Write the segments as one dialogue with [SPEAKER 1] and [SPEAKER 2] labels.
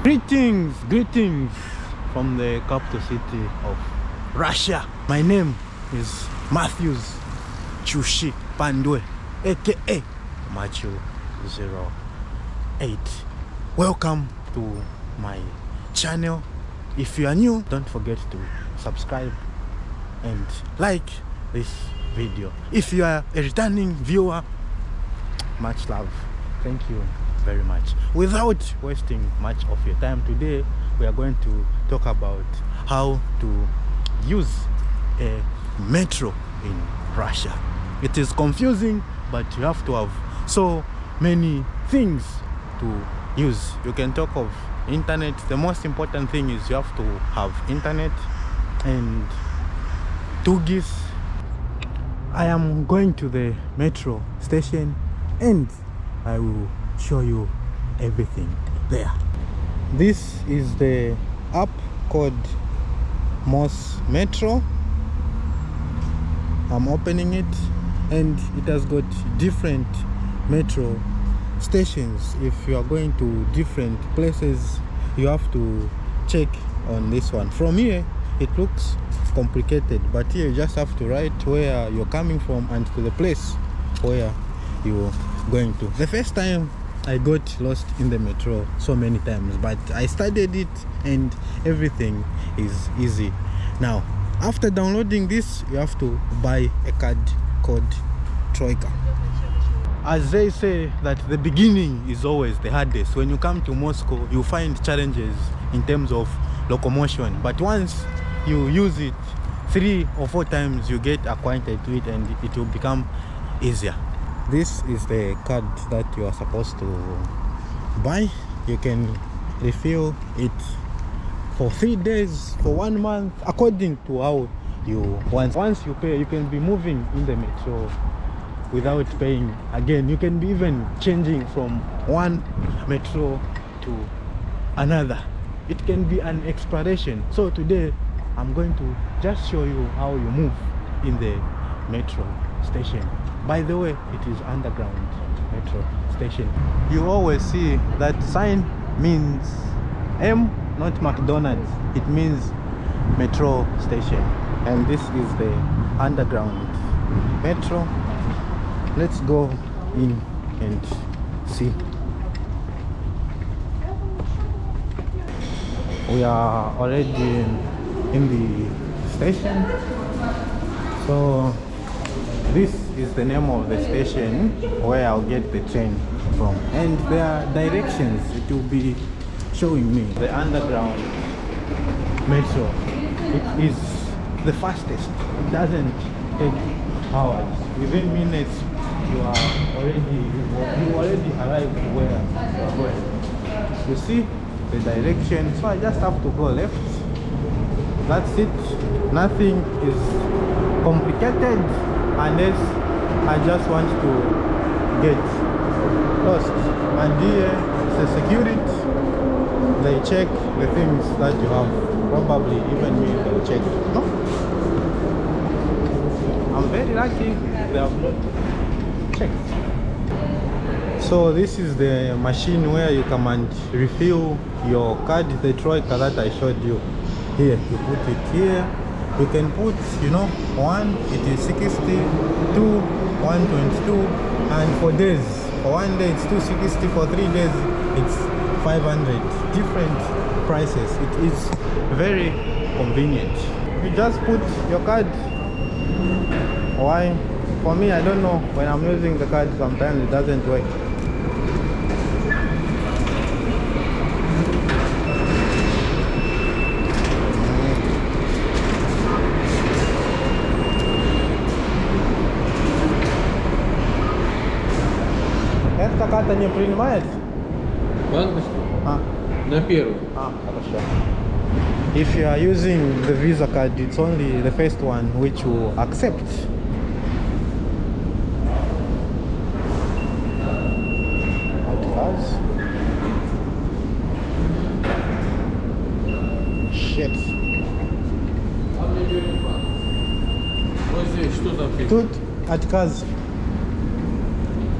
[SPEAKER 1] Greetings from the capital city of Russia. My name is Matthews Chushi Pandwe, aka Machu08. Welcome to my channel. If you are new, don't forget to subscribe and like this video. If you are a returning viewer, much love. Thank you very much. Without wasting much of your time, today we are going to talk about how to use a metro in Russia. It is confusing, but you have to have so many things to use. You can talk of internet. The most important thing is you have to have internet and 2Gs. I am going to the metro station and I will show you everything there. This is the app called Moss Metro. I'm opening it and it has got different metro stations. If you are going to different places, you have to check on this one. From here it looks complicated, but here you just have to write where you're coming from and to the place where you're going to. The first time I got lost in the metro so many times, but I studied it and everything is easy now. After downloading this, you have to buy a card called Troika. As they say that the beginning is always the hardest. When you come to Moscow, you find challenges in terms of locomotion, but once you use it 3 or 4 times, you get acquainted to it and it will become easier. This is the card that you are supposed to buy. You can refill it for 3 days, for 1 month, according to how you want. Once you pay, you can be moving in the metro without paying again. You can be even changing from one metro to another. It can be an exploration. So today I'm going to just show you how you move in the metro station. By the way, it is underground metro station. You always see that sign means M, not McDonald's. It means metro station. And this is the underground metro. Let's go in and see. We are already in the station. So this is the name of the station where I'll get the train from, and there are directions it will be showing me. The underground metro, it is the fastest. It doesn't take hours. Within minutes you already arrive where you are going. You see the direction, so I just have to go left. That's it. Nothing is complicated unless I just want to get lost. And here it's a security. They check the things that you have. Probably even me, they'll check. No? I'm very lucky they have not checked. So this is the machine where you come and refill your card, the Troika that I showed you. Here, you put it here. You can put, 1, it is 60, 2, 122, and for days. For 1 day it's 260, for 3 days it's 500. Different prices. It is very convenient. You just put your card. Why? For me, I don't know. When I'm using the card, sometimes it doesn't work. Эта карта не принимает?
[SPEAKER 2] Банковскую?
[SPEAKER 1] А.
[SPEAKER 2] На первую.
[SPEAKER 1] Хорошо. If you are using the Visa card, it's only the first one which will accept. Shit.
[SPEAKER 2] Вот здесь что там пишет?
[SPEAKER 1] Тут отказ.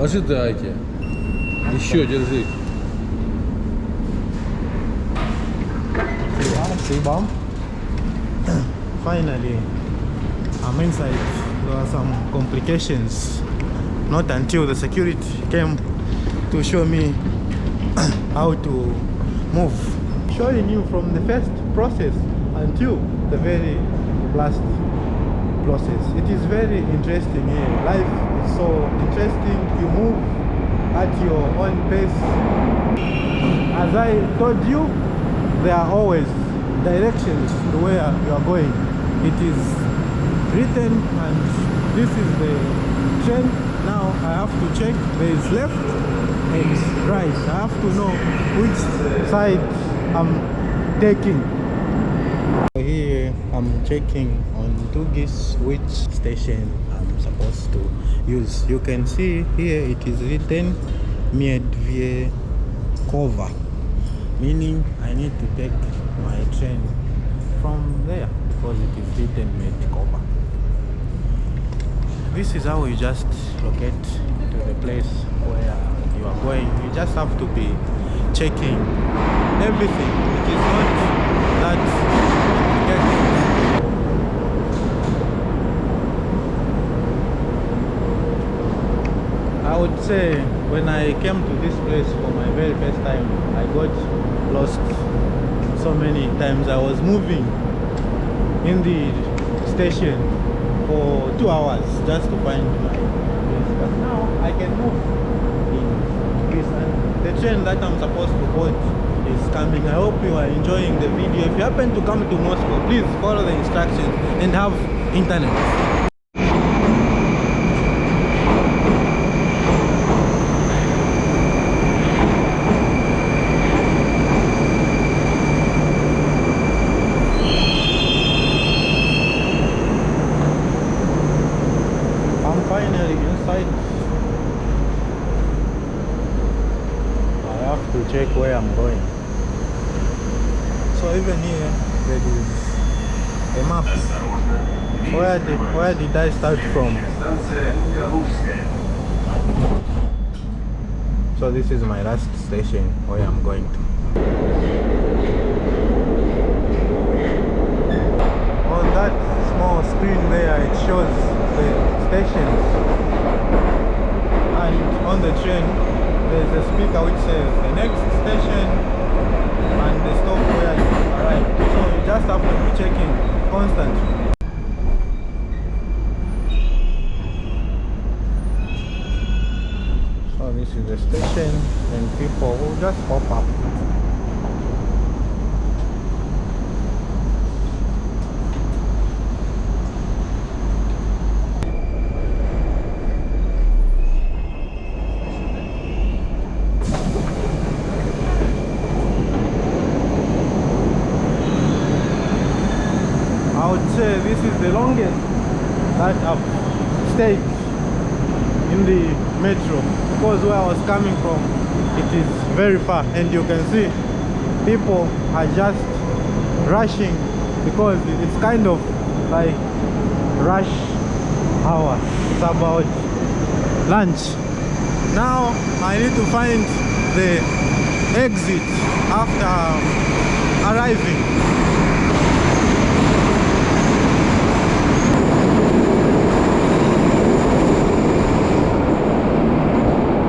[SPEAKER 2] Ожидайте. Еще держи.
[SPEAKER 1] C-bomb. Finally, I'm inside. There are some complications. Not until the security came to show me how to move. Showing you from the first process until the very last process. It is very interesting here. Life is so interesting. You move at your own pace. As I told you, there are always directions to where you are going. It is written, and this is the train. Now I have to check. There is left and right. I have to know which side I'm taking. Here I'm checking on Tugis which station I'm supposed to use. You can see here it is written Miedwiekova, meaning I need to take my train from there because it is written Miedwiekova. This is how you just locate to the place where you are going. You just have to be checking everything. It is not that complicated. I would say when I came to this place for my very first time, I got lost so many times. I was moving in the station for 2 hours just to find my place. But now I can move in this, and the train that I'm supposed to board is coming. I hope you are enjoying the video. If you happen to come to Moscow, please follow the instructions and have internet. Finally inside. I have to check where I'm going. So even here there is a map. Where did I start from? So this is my last station where I'm going to. On that small screen there it shows the stations, and on the train there's a speaker which says the next station and the stop where you arrive. So you just have to be checking constantly. So this is the station, and people will just hop up. I would say this is the longest that I've stayed in the metro, because where I was coming from it is very far, and you can see people are just rushing because it's kind of like rush hour. It's about lunch. Now I need to find the exit after arriving.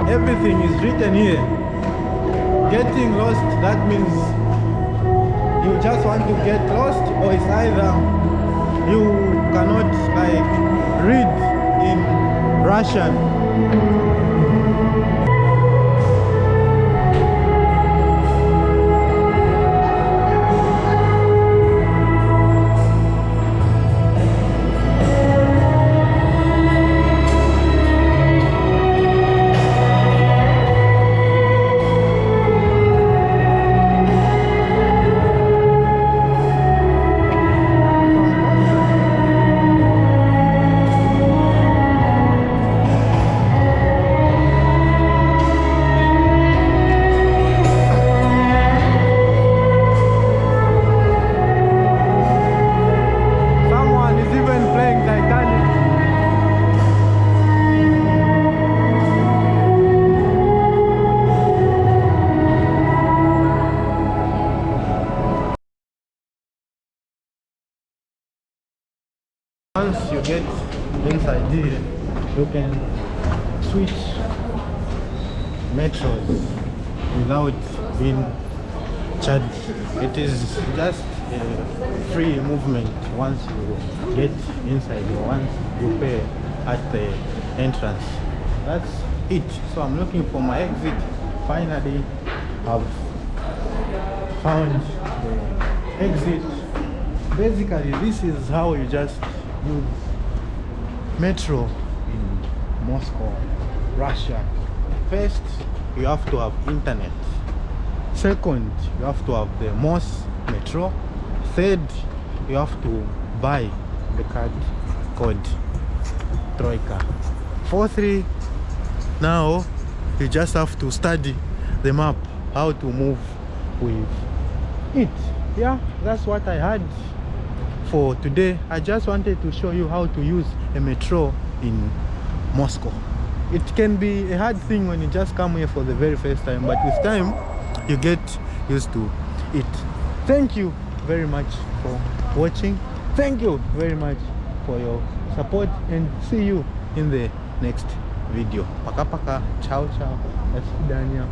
[SPEAKER 1] Everything is written here. Getting lost, that means you just want to get lost, or it's either you cannot like read in Russian. you can switch metros without being charged. It is just a free movement once you get inside or once you pay at the entrance. That's it. So I'm looking for my exit. Finally, I've found the exit. Basically, this is how you just use metro in Moscow, Russia. First, you have to have internet. Second, you have to have the MOS metro. Third, you have to buy the card called Troika. Fourthly, now you just have to study the map, how to move with it. Yeah, that's what I had for today. I just wanted to show you how to use a metro in Moscow. It can be a hard thing when you just come here for the very first time, but with time you get used to it. Thank you very much for watching. Thank you very much for your support, and see you in the next video. Paka paka, ciao ciao, that's Daniel.